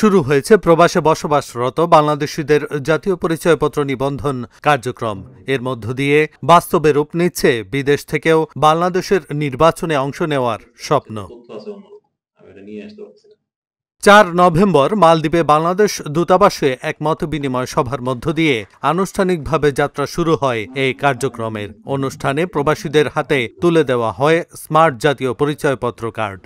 শুরু হয়েছে প্রবাসে বসবাসরত বাংলাদেশিদের জাতীয় পরিচয়পত্র নিবন্ধন কার্যক্রম। এর মধ্য দিয়ে বাস্তবে রূপ নিচ্ছে বিদেশ থেকেও বাংলাদেশের নির্বাচনে অংশ নেওয়ার স্বপ্ন। ৪ নভেম্বর মালদ্বীপে বাংলাদেশ দূতাবাসে এক মতবিনিময় সভার মধ্য দিয়ে আনুষ্ঠানিকভাবে যাত্রা শুরু হয় এই কার্যক্রমের। অনুষ্ঠানে প্রবাসীদের হাতে তুলে দেওয়া হয় স্মার্ট জাতীয় পরিচয়পত্র কার্ড।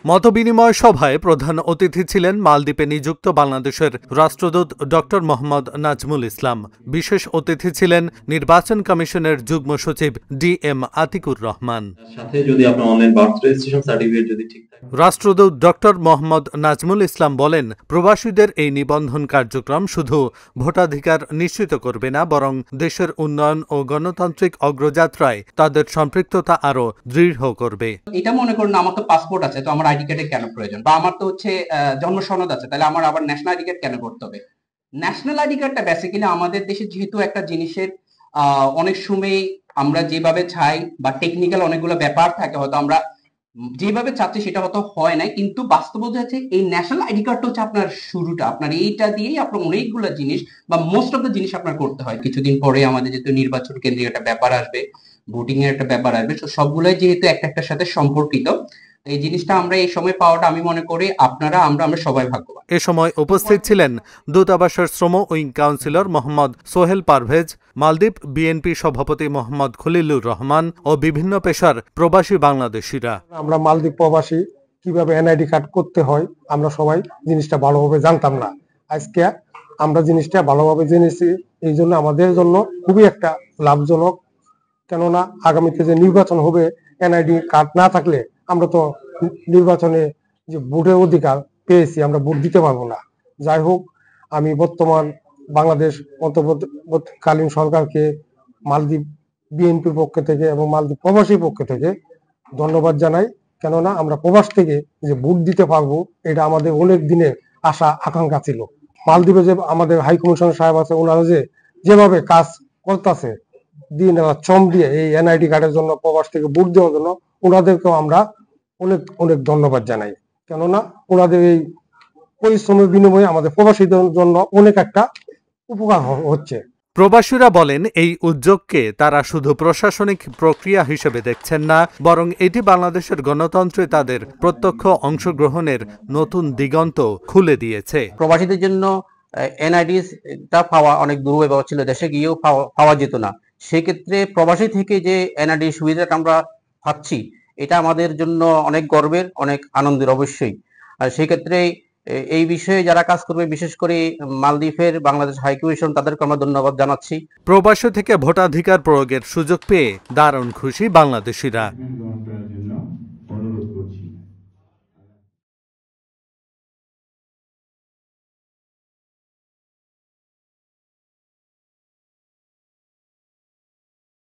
মতবিনিময় সভায় প্রধান অতিথি ছিলেন মালদ্বীপে নিযুক্ত বাংলাদেশের রাষ্ট্রদূত ড মোহাম্মদ নাজমুল ইসলাম। বিশেষ অতিথি ছিলেন নির্বাচন কমিশনের যুগ্ম সচিব DM আতিকুর রহমান। রাষ্ট্রদূত ড মোহাম্মদ নাজমুল ইসলাম বলেন, প্রবাসীদের এই নিবন্ধন কার্যক্রম শুধু ভোটাধিকার নিশ্চিত করবে না, বরং দেশের উন্নয়ন ও গণতান্ত্রিক অগ্রযাত্রায় তাদের সম্পৃক্ততা আরো দৃঢ় করবে। এটা মনে করুন, আমার তো পাসপোর্ট আছে, তো আমার আইডি কার্ডের কেন প্রয়োজন? বা আমার তো জন্ম সনদ আছে, তাহলে আমার আবার ন্যাশনাল আইডি কার্ড কেন করতে হবে? ন্যাশনাল আইডি কার্ডটা বেসিক্যালি আমাদের দেশে যেহেতু একটা জিনিসের অনেক সময় আমরা যেভাবে চাই বা টেকনিক্যাল অনেকগুলো ব্যাপার থাকে, হয়তো আমরা যেভাবে চাচ্ছি সেটা হয়তো হয় না, কিন্তু বাস্তবতা হচ্ছে এই ন্যাশনাল আইডি কার্ডটা হচ্ছে আপনার শুরুটা। আপনার এইটা দিয়েই আপনার অনেকগুলো জিনিস বা মোস্ট অফ দ্য জিনিস আপনার করতে হয়। কিছুদিন পরে আমাদের যেহেতু নির্বাচন কেন্দ্রিক একটা ব্যাপার আসবে, ভোটিং এর একটা ব্যাপার আসবে, তো সবগুলোই যেহেতু একটার সাথে সম্পর্কিত, এই জিনিসটা আমরা এই সময় পাওয়াটা আমি মনে করি আমরা সবাই ভাগ্যবান। এ সময় উপস্থিত ছিলেন দূতাবাসের শ্রম উইং কাউন্সিলর মোহাম্মদ সোহেল পারভেজ, মালদ্বীপ বিএনপি সভাপতি মোহাম্মদ খলিলুর রহমান ও বিভিন্ন পেশার প্রবাসী বাংলাদেশিরা। আমরা মালদ্বীপ প্রবাসী, কিভাবে এনআইডি কার্ড করতে হয় আমরা সবাই জিনিসটা ভালোভাবে জানতাম না। আজকে আমরা জিনিসটা ভালোভাবে জেনেছি, এই জন্য আমাদের জন্য খুবই একটা লাভজনক। কেননা আগামীতে যে নির্বাচন হবে, এনআইডি কার্ড না থাকলে আমরা তো নির্বাচনে যে ভোটের অধিকার পেয়েছি, আমরা ভোট দিতে পারবো না। যাই হোক, আমি বর্তমান বাংলাদেশ অন্তর্বর্তীকালীন সরকারকে মালদ্বীপ বিএনপির পক্ষ থেকে এবং মালদ্বীপ প্রবাসীর পক্ষ থেকে ধন্যবাদ জানাই। কেননা আমরা প্রবাস থেকে যে ভোট দিতে পারবো, এটা আমাদের অনেক দিনের আশা আকাঙ্ক্ষা ছিল। মালদ্বীপে যে আমাদের হাই কমিশনার সাহেব আছে, ওনারা যেভাবে কাজ করতেছে দিন রাত শ্রম দিয়ে এই এনআইডি কার্ডের জন্য, প্রবাস থেকে ভোট দেওয়ার জন্য, ওনাদেরকেও আমরা অনেক অনেক ধন্যবাদ জানাই। কেননা ওনাদের এই পরিশ্রমের বিনিময়ে আমাদের প্রবাসীদের জন্য অনেক একটা উপকার হচ্ছে। প্রবাসীরা বলেন, এই উদ্যোগকে তারা শুধু প্রশাসনিক প্রক্রিয়া হিসেবে দেখছেন না, বরং এটি বাংলাদেশের গণতন্ত্রে তাদের প্রত্যক্ষ অংশগ্রহণের নতুন দিগন্ত খুলে দিয়েছে। প্রবাসীদের জন্য এনআইডিটা পাওয়া অনেক দুর্বল ব্যাপার ছিল, দেশে গিয়েও পাওয়া যেত না। সেক্ষেত্রে প্রবাসী থেকে যে এনআইডি সুবিধাটা আমরা পাচ্ছি, এটা আমাদের জন্য অনেক গর্বের, অনেক আনন্দের অবশ্যই। আর সেক্ষেত্রে এই বিষয়ে যারা কাজ করবে, বিশেষ করে মালদ্বীপের বাংলাদেশ হাই কমিশন, তাদেরকে আমরা ধন্যবাদ জানাচ্ছি। প্রবাসী থেকে ভোটাধিকার প্রয়োগের সুযোগ পেয়ে দারুণ খুশি বাংলাদেশিরা।